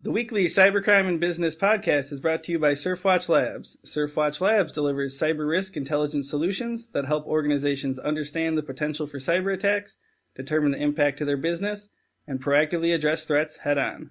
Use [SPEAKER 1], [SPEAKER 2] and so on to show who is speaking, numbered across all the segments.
[SPEAKER 1] The weekly Cybercrime and Business Podcast is brought to you by Surfwatch Labs. Surfwatch Labs delivers cyber risk intelligence solutions that help organizations understand the potential for cyber attacks, determine the impact to their business, and proactively address threats head-on.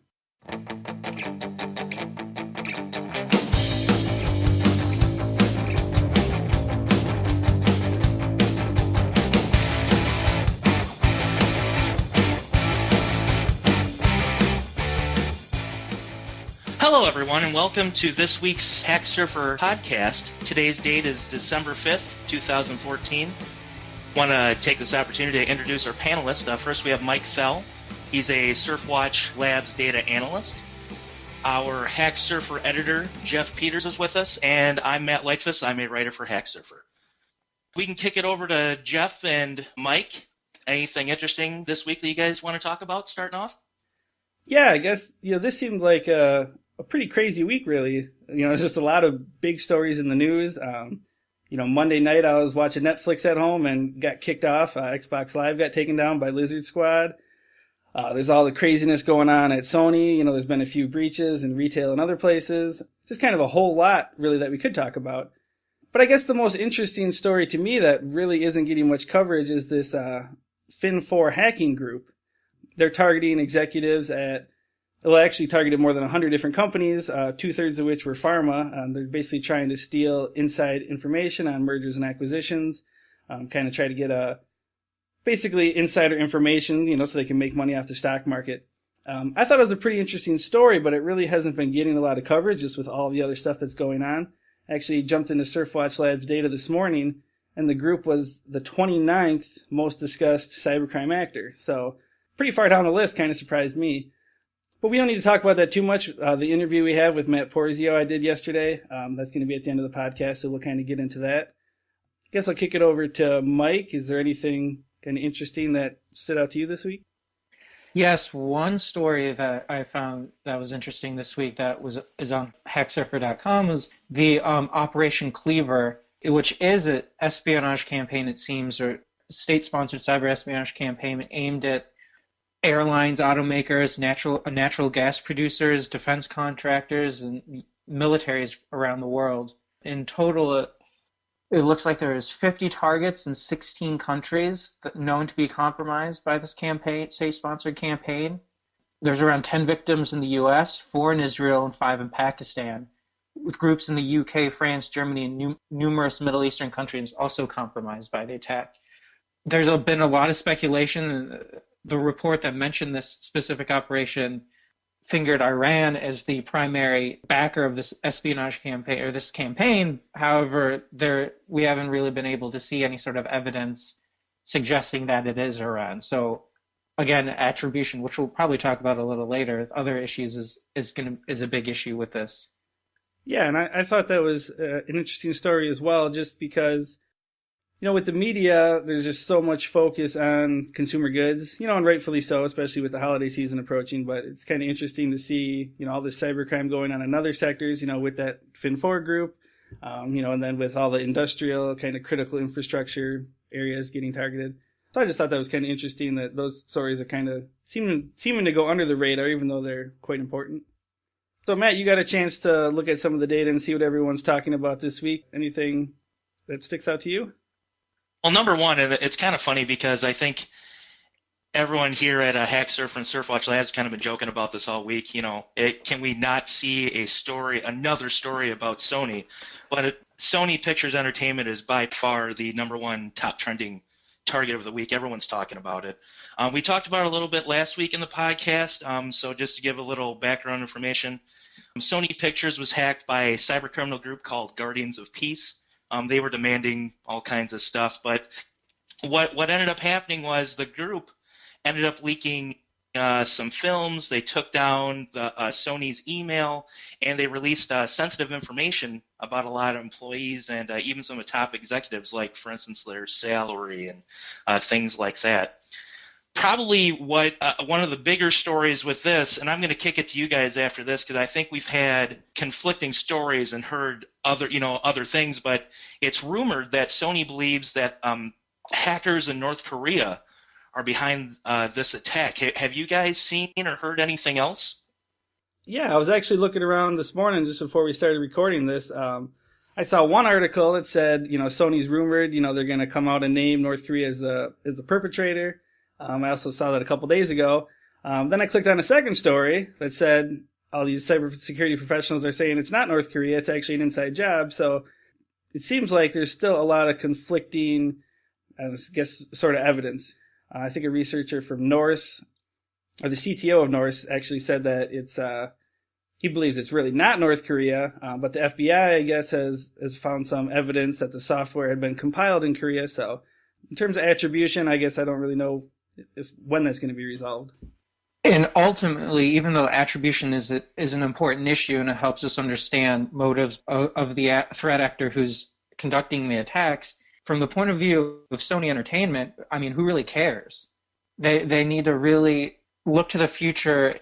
[SPEAKER 2] Hello, everyone, and welcome to this week's HackSurfer podcast. Today's date is December 5th, 2014. I want to take this opportunity to introduce our panelists. First, we have Mike Fell. He's a Surfwatch Labs data analyst. Our HackSurfer editor, Jeff Peters, is with us, and I'm Matt Lightfuss. I'm a writer for HackSurfer. We can kick it over to Jeff and Mike. Anything interesting this week that you guys want to talk about, starting off?
[SPEAKER 1] Yeah, I guess this seemed like a pretty crazy week, really. There's just a lot of big stories in the news. Monday night I was watching Netflix at home and got kicked off. Xbox Live got taken down by Lizard Squad. There's all the craziness going on at Sony. There's been a few breaches in retail and other places. Just kind of a whole lot, really, that we could talk about. But I guess the most interesting story to me that really isn't getting much coverage is this Fin4 hacking group. They're targeting executives actually targeted more than 100 different companies, 2/3 of which were pharma. They're basically trying to steal inside information on mergers and acquisitions, kind of try to get basically insider information, so they can make money off the stock market. I thought it was a pretty interesting story, but it really hasn't been getting a lot of coverage just with all the other stuff that's going on. I actually jumped into Surfwatch Labs data this morning, and the group was the 29th most discussed cybercrime actor. So pretty far down the list, kind of surprised me. But we don't need to talk about that too much. The interview we have with Matt Porzio I did yesterday, that's going to be at the end of the podcast, so we'll kind of get into that. I guess I'll kick it over to Mike. Is there anything kind of interesting that stood out to you this week?
[SPEAKER 3] Yes, one story that I found that was interesting this week that is on HackSurfer.com was the Operation Cleaver, which is an espionage campaign, it seems, or state-sponsored cyber espionage campaign aimed at airlines, automakers, natural gas producers, defense contractors, and militaries around the world. In total, it looks like there is 50 targets in 16 countries known to be compromised by this campaign, state-sponsored campaign. There's around 10 victims in the U.S., 4 in Israel, and 5 in Pakistan, with groups in the U.K., France, Germany, and numerous Middle Eastern countries also compromised by the attack. There's been a lot of speculation. The report that mentioned this specific operation fingered Iran as the primary backer of this espionage campaign, or this campaign. However, we haven't really been able to see any sort of evidence suggesting that it is Iran. So again, attribution, which we'll probably talk about a little later, other issues is a big issue with this.
[SPEAKER 1] Yeah, and I thought that was an interesting story as well, just because with the media, there's just so much focus on consumer goods, and rightfully so, especially with the holiday season approaching. But it's kind of interesting to see, all this cybercrime going on in other sectors, with that Fin4 group, and then with all the industrial kind of critical infrastructure areas getting targeted. So I just thought that was kind of interesting that those stories are kind of seeming to go under the radar, even though they're quite important. So Matt, you got a chance to look at some of the data and see what everyone's talking about this week. Anything that sticks out to you?
[SPEAKER 2] Well, number one, and it's kind of funny because I think everyone here at HackSurfer and Surfwatch Labs kind of been joking about this all week. Can we not see another story about Sony? But Sony Pictures Entertainment is by far the number one top trending target of the week. Everyone's talking about it. We talked about it a little bit last week in the podcast, so just to give a little background information, Sony Pictures was hacked by a cybercriminal group called Guardians of Peace. They were demanding all kinds of stuff, but what ended up happening was the group ended up leaking some films. They took down Sony's email, and they released sensitive information about a lot of employees and even some of the top executives, like, for instance, their salary and things like that. Probably one of the bigger stories with this, and I'm going to kick it to you guys after this because I think we've had conflicting stories and heard other things, but it's rumored that Sony believes that hackers in North Korea are behind this attack. Have you guys seen or heard anything else?
[SPEAKER 1] Yeah, I was actually looking around this morning just before we started recording this. I saw one article that said, Sony's rumored, they're going to come out and name North Korea as the perpetrator. I also saw that a couple days ago. Then I clicked on a second story that said all these cybersecurity professionals are saying it's not North Korea, it's actually an inside job. So it seems like there's still a lot of conflicting, I guess, sort of evidence. I think a researcher from Norse, or the CTO of Norse, actually said that he believes it's really not North Korea, but the FBI, I guess, has found some evidence that the software had been compiled in Korea. So in terms of attribution, I guess I don't really know when that's going to be resolved.
[SPEAKER 3] And ultimately, even though attribution is an important issue and it helps us understand motives of the threat actor who's conducting the attacks, from the point of view of Sony Entertainment, I mean, who really cares? They need to really look to the future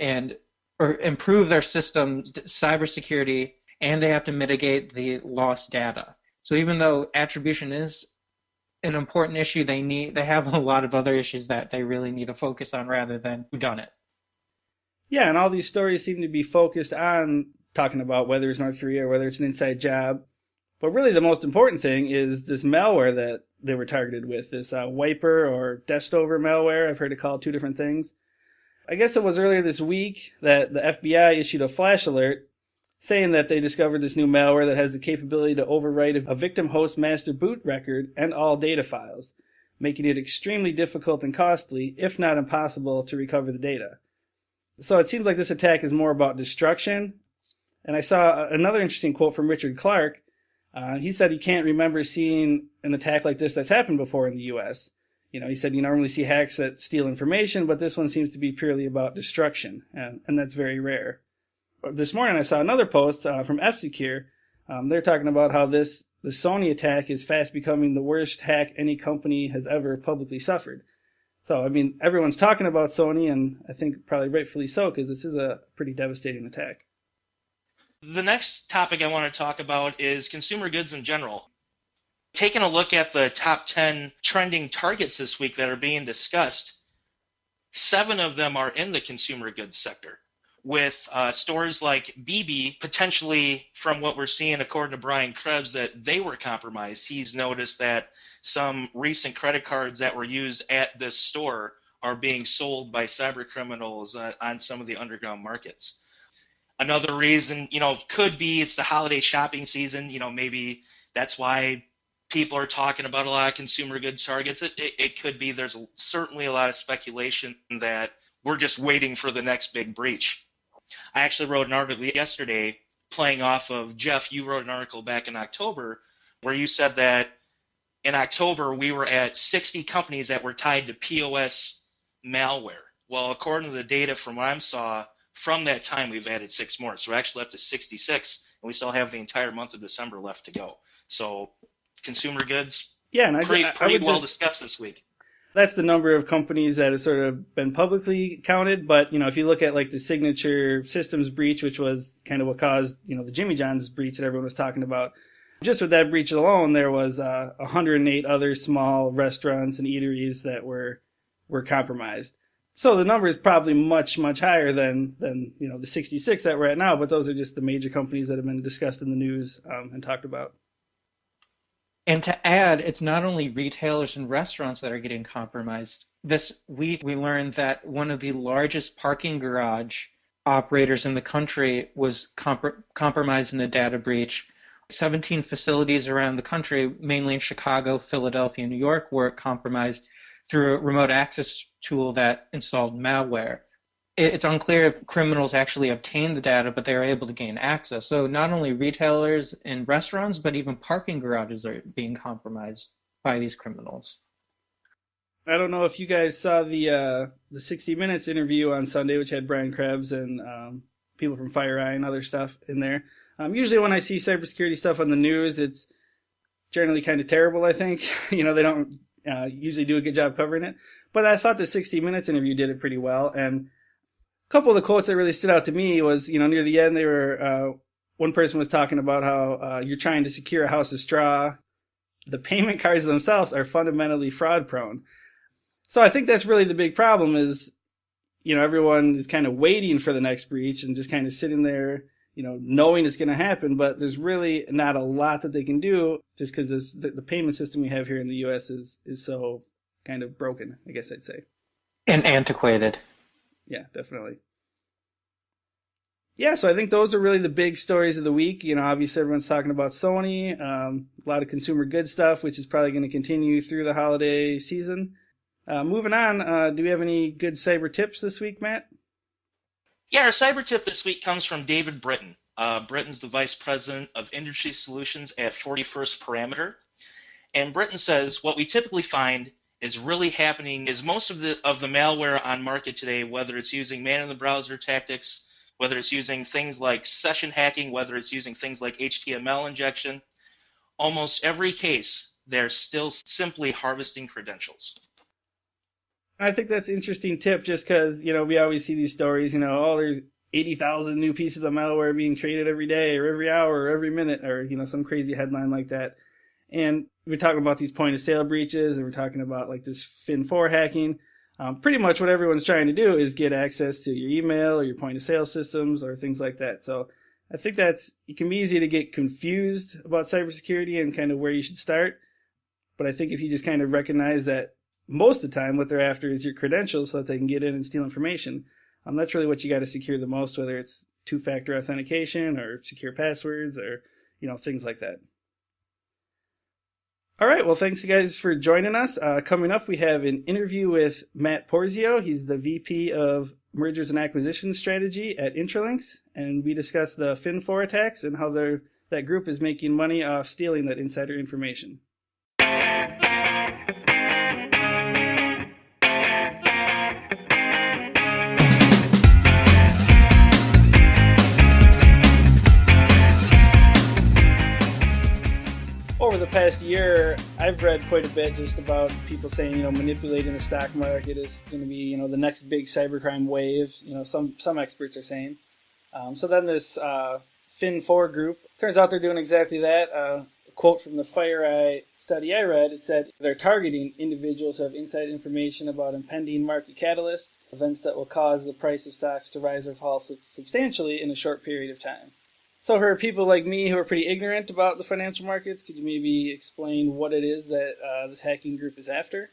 [SPEAKER 3] or improve their systems, cybersecurity, and they have to mitigate the lost data. So even though attribution is an important issue, they have a lot of other issues that they really need to focus on rather than whodunit.
[SPEAKER 1] Yeah, and all these stories seem to be focused on talking about whether it's North Korea or whether it's an inside job. But really the most important thing is this malware that they were targeted with, this wiper or destover malware. I've heard it called two different things. I guess it was earlier this week that the FBI issued a flash alert saying that they discovered this new malware that has the capability to overwrite a victim host master boot record and all data files, making it extremely difficult and costly, if not impossible, to recover the data. So it seems like this attack is more about destruction. And I saw another interesting quote from Richard Clark. He said he can't remember seeing an attack like this that's happened before in the U.S. He said you normally see hacks that steal information, but this one seems to be purely about destruction, and that's very rare. This morning I saw another post from F-Secure. They're talking about how the Sony attack is fast becoming the worst hack any company has ever publicly suffered. So, I mean, everyone's talking about Sony, and I think probably rightfully so, because this is a pretty devastating attack.
[SPEAKER 2] The next topic I want to talk about is consumer goods in general. Taking a look at the top 10 trending targets this week that are being discussed, 7 of them are in the consumer goods sector, with stores like BB potentially, from what we're seeing according to Brian Krebs, that they were compromised. He's noticed that some recent credit cards that were used at this store are being sold by cyber criminals on some of the underground markets. Another reason, could be it's the holiday shopping season. Maybe that's why people are talking about a lot of consumer goods targets. It could be there's certainly a lot of speculation that we're just waiting for the next big breach. I actually wrote an article yesterday playing off of Jeff. You wrote an article back in October where you said that in October we were at 60 companies that were tied to POS malware. Well, according to the data from what I saw, from that time we've added 6 more. So we're actually up to 66, and we still have the entire month of December left to go. So consumer goods,
[SPEAKER 1] yeah, and
[SPEAKER 2] pretty well discussed this week.
[SPEAKER 1] That's the number of companies that have sort of been publicly counted. But, if you look at like the Signature Systems breach, which was kind of what caused, the Jimmy John's breach that everyone was talking about, just with that breach alone, there was 108 other small restaurants and eateries that were compromised. So the number is probably much, much higher than the 66 that we're at now. But those are just the major companies that have been discussed in the news and talked about.
[SPEAKER 3] And to add, it's not only retailers and restaurants that are getting compromised. This week, we learned that one of the largest parking garage operators in the country was compromised in a data breach. 17 facilities around the country, mainly in Chicago, Philadelphia, and New York, were compromised through a remote access tool that installed malware. It's unclear if criminals actually obtained the data, but they were able to gain access. So not only retailers and restaurants, but even parking garages are being compromised by these criminals.
[SPEAKER 1] I don't know if you guys saw the 60 Minutes interview on Sunday, which had Brian Krebs and people from FireEye and other stuff in there. Usually when I see cybersecurity stuff on the news, it's generally kind of terrible, I think. They don't usually do a good job covering it. But I thought the 60 Minutes interview did it pretty well. And a couple of the quotes that really stood out to me was, near the end, they were, one person was talking about how you're trying to secure a house of straw. The payment cards themselves are fundamentally fraud prone. So I think that's really the big problem is, everyone is kind of waiting for the next breach and just kind of sitting there, knowing it's going to happen, but there's really not a lot that they can do just because the payment system we have here in the U.S. is so kind of broken, I guess I'd say.
[SPEAKER 3] And antiquated.
[SPEAKER 1] Yeah, definitely. Yeah, so I think those are really the big stories of the week. Obviously everyone's talking about Sony, a lot of consumer goods stuff, which is probably going to continue through the holiday season. Moving on, do we have any good cyber tips this week, Matt?
[SPEAKER 2] Yeah, our cyber tip this week comes from David Britton. Britton's the Vice President of Industry Solutions at 41st Parameter. And Britton says, what we typically find is really happening is most of the malware on market today, whether it's using man-in-the-browser tactics, whether it's using things like session hacking, whether it's using things like HTML injection, almost every case, they're still simply harvesting credentials.
[SPEAKER 1] I think that's an interesting tip just because, we always see these stories, there's 80,000 new pieces of malware being created every day or every hour or every minute or, some crazy headline like that. And we're talking about these point of sale breaches and we're talking about like this Fin4 hacking. Pretty much what everyone's trying to do is get access to your email or your point of sale systems or things like that. So I think it can be easy to get confused about cybersecurity and kind of where you should start. But I think if you just kind of recognize that most of the time what they're after is your credentials so that they can get in and steal information, that's really what you got to secure the most, whether it's two-factor authentication or secure passwords or, things like that. All right. Well, thanks you guys for joining us. Coming up, we have an interview with Matt Porzio. He's the VP of Mergers and Acquisitions Strategy at Intralinks, and we discuss the Fin4 attacks and how that group is making money off stealing that insider information. Over the past year, I've read quite a bit just about people saying, manipulating the stock market is going to be, the next big cybercrime wave. Some experts are saying. So then this Fin4 group, turns out they're doing exactly that. A quote from the FireEye study I read, it said they're targeting individuals who have inside information about impending market catalysts, events that will cause the price of stocks to rise or fall substantially in a short period of time. So for people like me who are pretty ignorant about the financial markets, could you maybe explain what it is that this hacking group is after?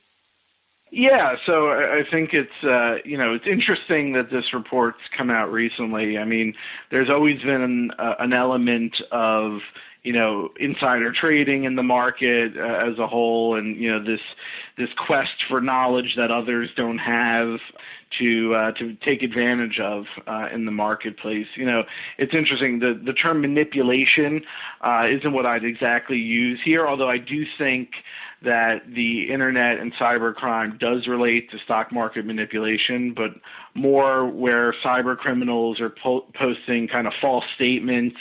[SPEAKER 4] Yeah, so I think it's it's interesting that this report's come out recently. I mean, there's always been an element of insider trading in the market as a whole, and this quest for knowledge that others don't have to take advantage of in the marketplace. It's interesting. The term manipulation isn't what I'd exactly use here, although I do think that the internet and cybercrime does relate to stock market manipulation, but more where cyber criminals are posting kind of false statements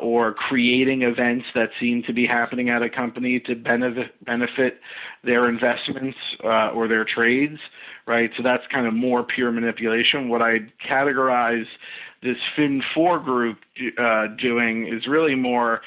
[SPEAKER 4] or creating events that seem to be happening at a company to benefit their investments or their trades, right? So that's kind of more pure manipulation. What I'd categorize this Fin4 group doing is really more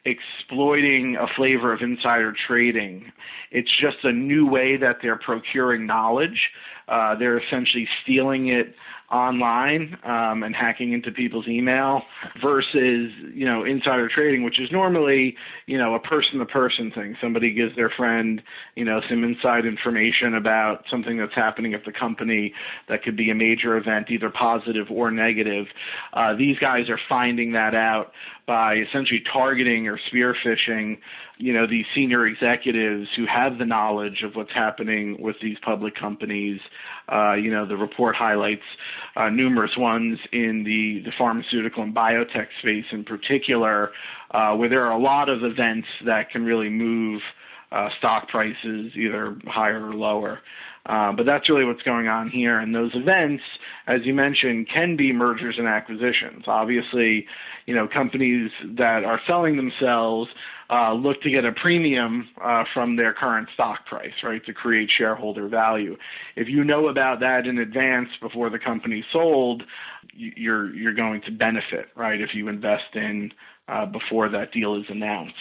[SPEAKER 4] exploiting a flavor of insider trading. It's just a new way that they're procuring knowledge. They're essentially stealing it online and hacking into people's email versus, insider trading, which is normally, a person-to-person thing. Somebody gives their friend, some inside information about something that's happening at the company that could be a major event, either positive or negative. These guys are finding that out by essentially targeting or spear phishing, these senior executives who have the knowledge of what's happening with these public companies. The report highlights numerous ones in the pharmaceutical and biotech space in particular, where there are a lot of events that can really move stock prices either higher or lower. But that's really what's going on here. And those events, as you mentioned, can be mergers and acquisitions. Obviously, companies that are selling themselves look to get a premium from their current stock price, right, to create shareholder value. If you know about that in advance before the company's sold, you're going to benefit, right, if you invest in before that deal is announced.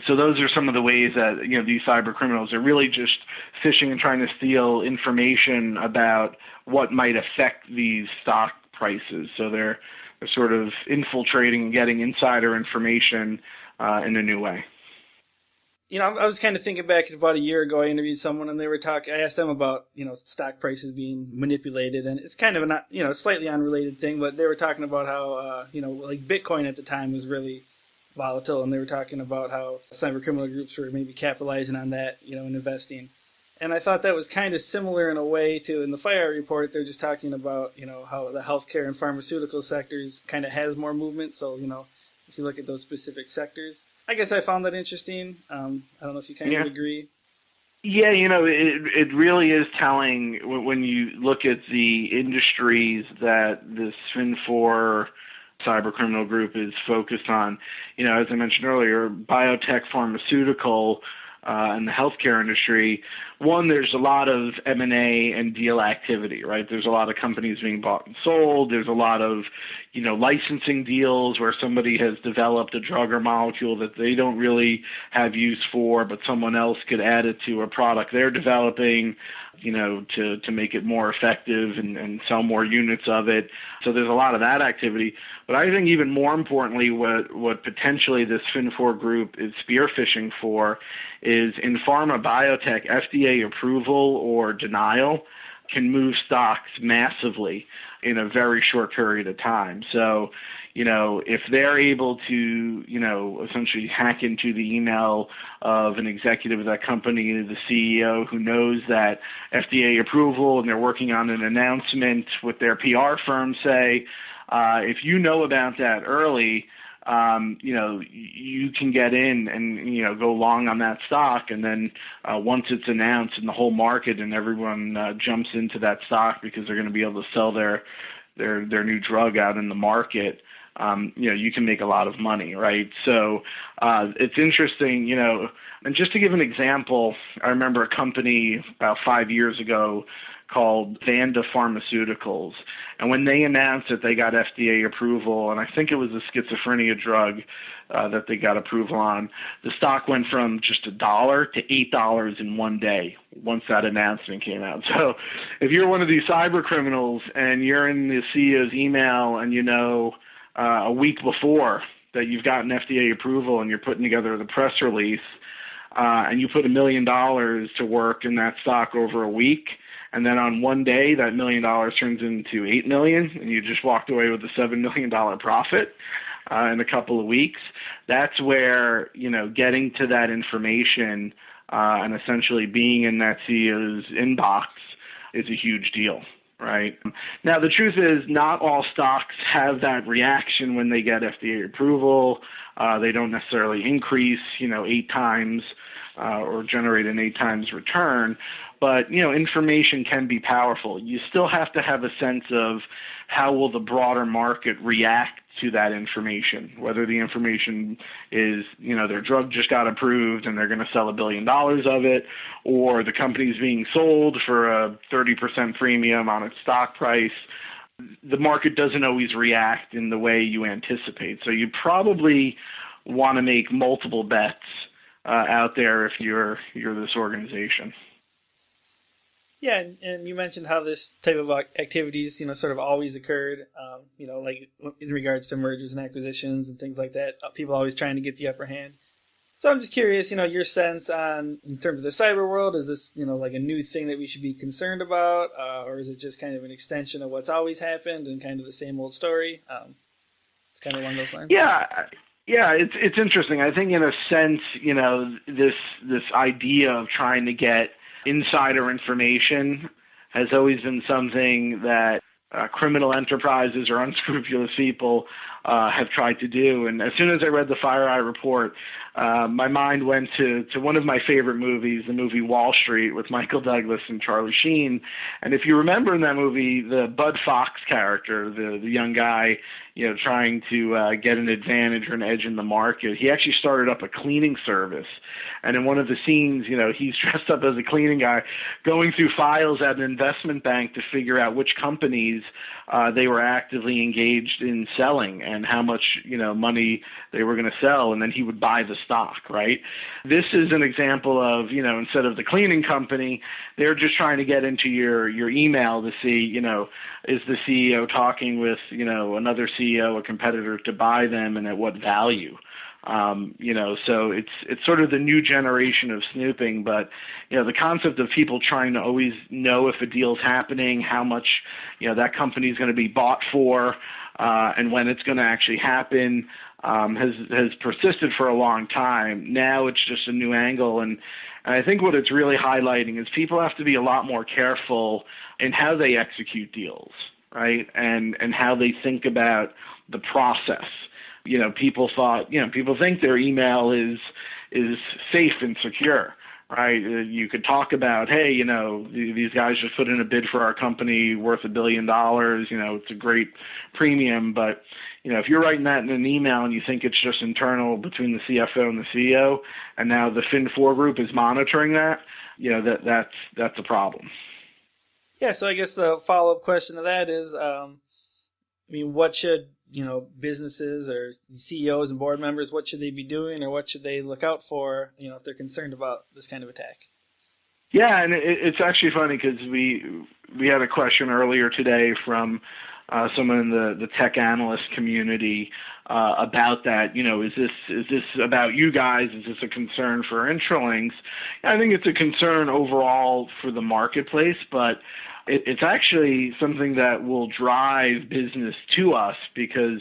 [SPEAKER 4] So those are some of the ways that, these cyber criminals are really just phishing and trying to steal information about what might affect these stock prices. So they're sort of infiltrating and getting insider information in a new way.
[SPEAKER 1] I was kind of thinking back about a year ago. I interviewed someone and they were talking. I asked them about stock prices being manipulated, and it's kind of a slightly unrelated thing, but they were talking about how like Bitcoin at the time was really volatile, and they were talking about how cyber criminal groups were maybe capitalizing on that, and investing. And I thought that was kind of similar in a way to in the FireEye report. They're just talking about how the healthcare and pharmaceutical sectors kind of has more movement. So if you look at those specific sectors. I guess I found that interesting. I don't know if you kind of agree.
[SPEAKER 4] Yeah, it really is telling when you look at the industries that this Fin4 cybercriminal group is focused on. As I mentioned earlier, biotech, pharmaceutical, and the healthcare industry. One, there's a lot of M&A and deal activity, right? There's a lot of companies being bought and sold. There's a lot of, licensing deals where somebody has developed a drug or molecule that they don't really have use for, but someone else could add it to a product they're developing, to make it more effective and sell more units of it. So there's a lot of that activity. But I think even more importantly, what potentially this Fin4 group is spearfishing for is in pharma biotech, FDA approval or denial can move stocks massively in a very short period of time. So, if they're able to, essentially hack into the email of an executive of that company, the CEO who knows that FDA approval and they're working on an announcement with their PR firm, say, if you know about that early, you can get in and, go long on that stock. And then once it's announced in the whole market and everyone jumps into that stock because they're going to be able to sell their new drug out in the market, you can make a lot of money, right? So it's interesting, and just to give an example, I remember a company about 5 years ago called Vanda Pharmaceuticals. And when they announced that they got FDA approval, and I think it was a schizophrenia drug that they got approval on, the stock went from just $1 to $8 in one day once that announcement came out. So if you're one of these cyber criminals and you're in the CEO's email and a week before that you've gotten FDA approval and you're putting together the press release and you put $1 million to work in that stock over a week, and then on one day that $1 million turns into $8 million, and you just walked away with a $7 million profit in a couple of weeks. That's where getting to that information and essentially being in that CEO's inbox is a huge deal. Right. Now, the truth is not all stocks have that reaction when they get FDA approval. They don't necessarily increase, 8 times or generate an 8 times return. But, information can be powerful. You still have to have a sense of how will the broader market react to that information, whether the information is, their drug just got approved and they're going to sell $1 billion of it, or the company's being sold for a 30% premium on its stock price. The market doesn't always react in the way you anticipate. So you probably want to make multiple bets out there if you're this organization.
[SPEAKER 1] Yeah, and you mentioned how this type of activities, sort of always occurred, like in regards to mergers and acquisitions and things like that. People always trying to get the upper hand. So I'm just curious, your sense on, in terms of the cyber world, is this, like a new thing that we should be concerned about, or is it just kind of an extension of what's always happened and kind of the same old story? It's kind of along those lines.
[SPEAKER 4] Yeah, it's interesting. I think in a sense, this idea of trying to get insider information has always been something that criminal enterprises or unscrupulous people have tried to do. And as soon as I read the FireEye report, my mind went to one of my favorite movies, the movie Wall Street with Michael Douglas and Charlie Sheen. And if you remember in that movie, the Bud Fox character, the young guy, trying to get an advantage or an edge in the market, he actually started up a cleaning service. And in one of the scenes, he's dressed up as a cleaning guy, going through files at an investment bank to figure out which companies they were actively engaged in selling. and how much, money they were going to sell, and then he would buy the stock, right? This is an example of, instead of the cleaning company, they're just trying to get into your email to see, is the CEO talking with, another CEO, a competitor, to buy them, and at what value? So it's sort of the new generation of snooping, but, the concept of people trying to always know if a deal's happening, how much, that company is going to be bought for, and when it's going to actually happen, has persisted for a long time. Now it's just a new angle, and I think what it's really highlighting is people have to be a lot more careful in how they execute deals, right? And how they think about the process. People think their email is safe and secure, right? You could talk about, hey, these guys just put in a bid for our company worth $1 billion. It's a great premium, but if you're writing that in an email and you think it's just internal between the CFO and the CEO, and now the Fin4 group is monitoring that, that's a problem.
[SPEAKER 1] Yeah. So I guess the follow-up question to that is, what should businesses or CEOs and board members, what should they be doing, or what should they look out for, if they're concerned about this kind of attack?
[SPEAKER 4] Yeah, and it's actually funny because we had a question earlier today from someone in the tech analyst community about that. Is this about you guys? Is this a concern for Intralinks? I think it's a concern overall for the marketplace, but it's actually something that will drive business to us because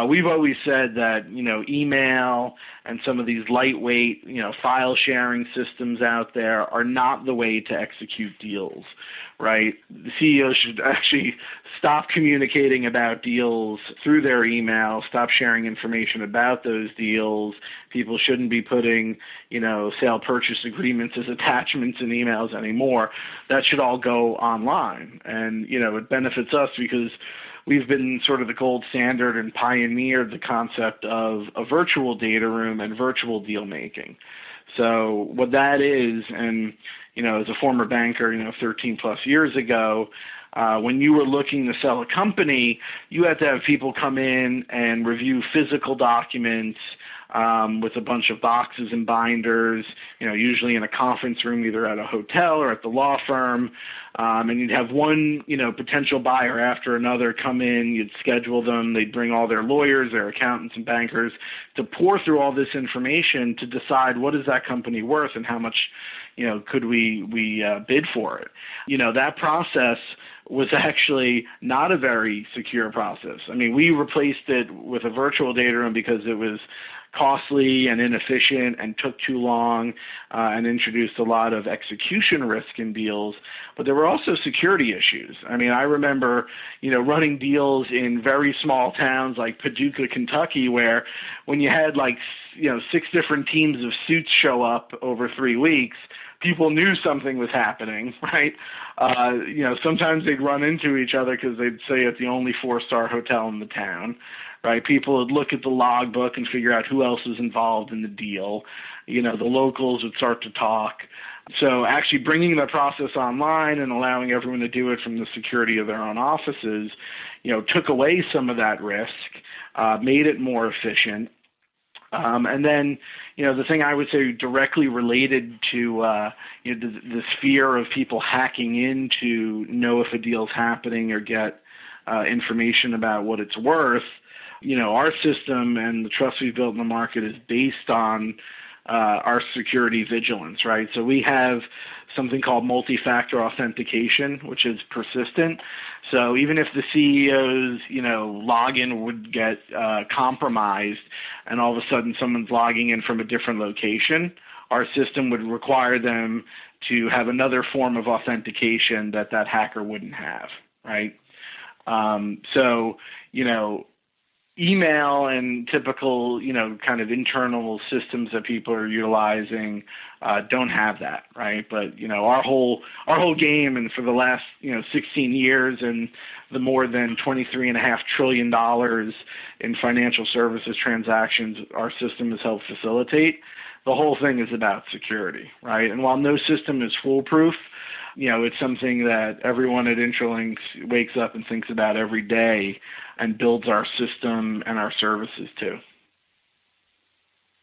[SPEAKER 4] we've always said that, email and some of these lightweight, file sharing systems out there are not the way to execute deals, right? The CEO should actually stop communicating about deals through their email, stop sharing information about those deals. People shouldn't be putting, sale purchase agreements as attachments in emails anymore. That should all go online. And, it benefits us because we've been sort of the gold standard and pioneered the concept of a virtual data room and virtual deal making. So what that is, and, as a former banker, 13 plus years ago, when you were looking to sell a company, you had to have people come in and review physical documents with a bunch of boxes and binders, usually in a conference room, either at a hotel or at the law firm. And you'd have one, potential buyer after another come in, you'd schedule them, they'd bring all their lawyers, their accountants and bankers to pour through all this information to decide what is that company worth and how much, could we bid for it. That process was actually not a very secure process. We replaced it with a virtual data room because it was costly and inefficient and took too long and introduced a lot of execution risk in deals. But there were also security issues. I remember, running deals in very small towns like Paducah, Kentucky, where when you had 6 different teams of suits show up over 3 weeks, people knew something was happening, right? Sometimes they'd run into each other because they'd say it's the only 4-star hotel in the town, right? People would look at the logbook and figure out who else was involved in the deal. The locals would start to talk. So actually bringing the process online and allowing everyone to do it from the security of their own offices, took away some of that risk, made it more efficient. And then, the thing I would say directly related to, this fear of people hacking in to know if a deal's happening or get information about what it's worth, our system and the trust we've built in the market is based on our security vigilance, right? So we have something called multi-factor authentication, which is persistent. So even if the CEO's, login would get compromised and all of a sudden someone's logging in from a different location, our system would require them to have another form of authentication that hacker wouldn't have, right? Email and typical, kind of internal systems that people are utilizing don't have that, right? But our whole game, and for the last 16 years, and the more than $23.5 trillion in financial services transactions our system has helped facilitate, the whole thing is about security, right? And while no system is foolproof, it's something that everyone at Intralinks wakes up and thinks about every day and builds our system and our services to.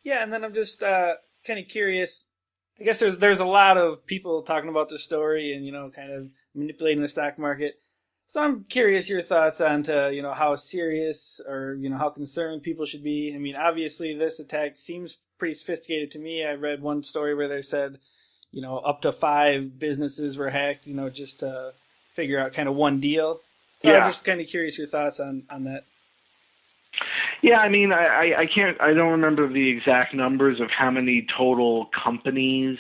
[SPEAKER 1] Yeah, and then I'm just kind of curious. I guess there's a lot of people talking about this story and, kind of manipulating the stock market. So I'm curious your thoughts on how serious or, how concerned people should be. I mean, obviously this attack seems pretty sophisticated to me. I read one story where they said, up to 5 businesses were hacked, just to figure out kind of one deal. So I'm just kind of curious your thoughts on that.
[SPEAKER 4] Yeah, I mean, I don't remember the exact numbers of how many total companies,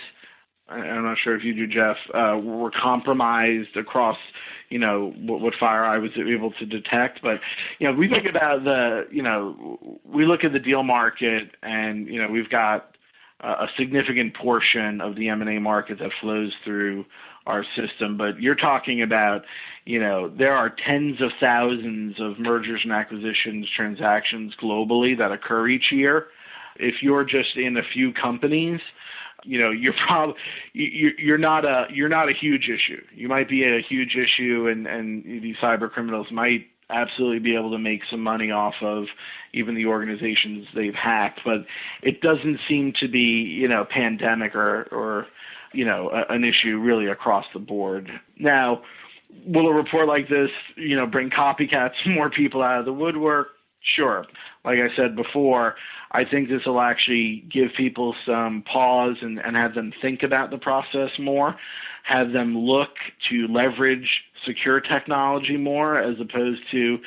[SPEAKER 4] I'm not sure if you do, Jeff, were compromised across, what FireEye was able to detect. But, we think about we look at the deal market and, we've got a significant portion of the M&A market that flows through our system. But you're talking about, there are tens of thousands of mergers and acquisitions transactions globally that occur each year. If you're just in a few companies, you're not a huge issue. You might be a huge issue, and these cyber criminals might absolutely be able to make some money off of even the organizations they've hacked. But it doesn't seem to be, pandemic or an issue really across the board. Now, will a report like this, bring copycats, more people out of the woodwork? Sure. Like I said before, I think this will actually give people some pause and have them think about the process more, have them look to leverage secure technology more as opposed to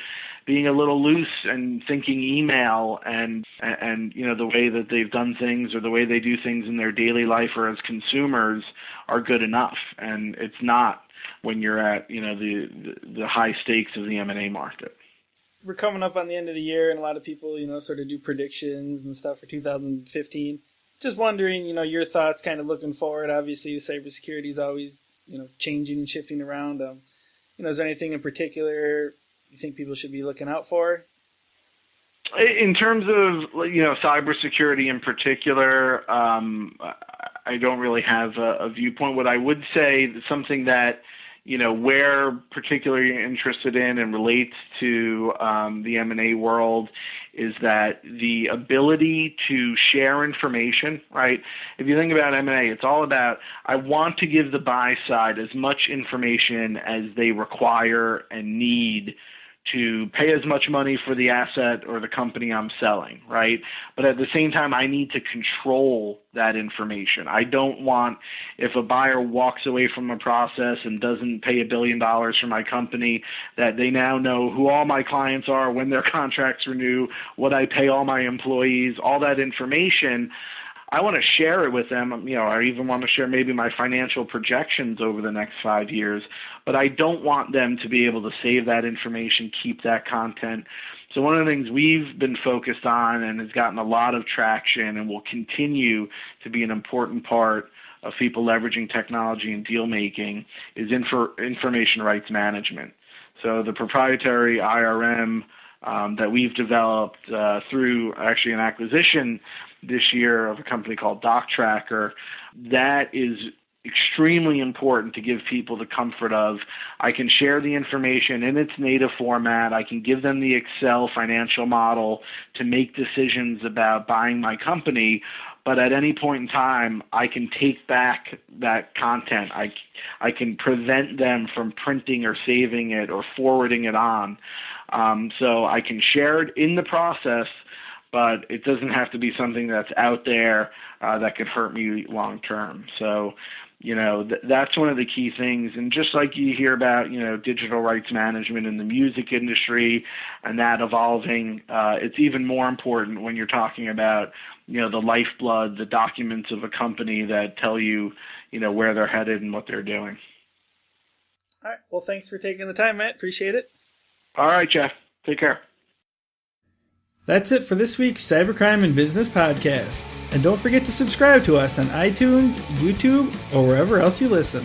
[SPEAKER 4] being a little loose and thinking email and the way that they've done things or the way they do things in their daily life or as consumers are good enough. And it's not when you're at, the high stakes of the M&A market.
[SPEAKER 1] We're coming up on the end of the year, and a lot of people, sort of do predictions and stuff for 2015. Just wondering, your thoughts kind of looking forward. Obviously, cybersecurity is always, changing and shifting around. Is there anything in particular you think people should be looking out for?
[SPEAKER 4] In terms of, cybersecurity in particular, I don't really have a viewpoint. What I would say is something that, we're particularly interested in and relates to the M&A world is that the ability to share information, right? If you think about M&A, it's all about, I want to give the buy side as much information as they require and need to pay as much money for the asset or the company I'm selling, right? But at the same time, I need to control that information. I don't want, if a buyer walks away from a process and doesn't pay $1 billion for my company, that they now know who all my clients are, when their contracts renew, what I pay all my employees, all that information. I want to share it with them. I even want to share maybe my financial projections over the next 5 years, but I don't want them to be able to save that information, keep that content. So one of the things we've been focused on and has gotten a lot of traction and will continue to be an important part of people leveraging technology and deal making is information rights management. So the proprietary IRM that we've developed through actually an acquisition this year of a company called DocTracker, that is extremely important to give people the comfort of, I can share the information in its native format. I can give them the Excel financial model to make decisions about buying my company. But at any point in time, I can take back that content. I can prevent them from printing or saving it or forwarding it on. So I can share it in the process, but it doesn't have to be something that's out there that could hurt me long term. So, that's one of the key things. And just like you hear about, digital rights management in the music industry and that evolving, it's even more important when you're talking about, the lifeblood, the documents of a company that tell you, where they're headed and what they're doing.
[SPEAKER 1] All right. Well, thanks for taking the time, Matt. Appreciate it.
[SPEAKER 4] All right, Jeff. Take care.
[SPEAKER 1] That's it for this week's Cybercrime and Business Podcast. And don't forget to subscribe to us on iTunes, YouTube, or wherever else you listen.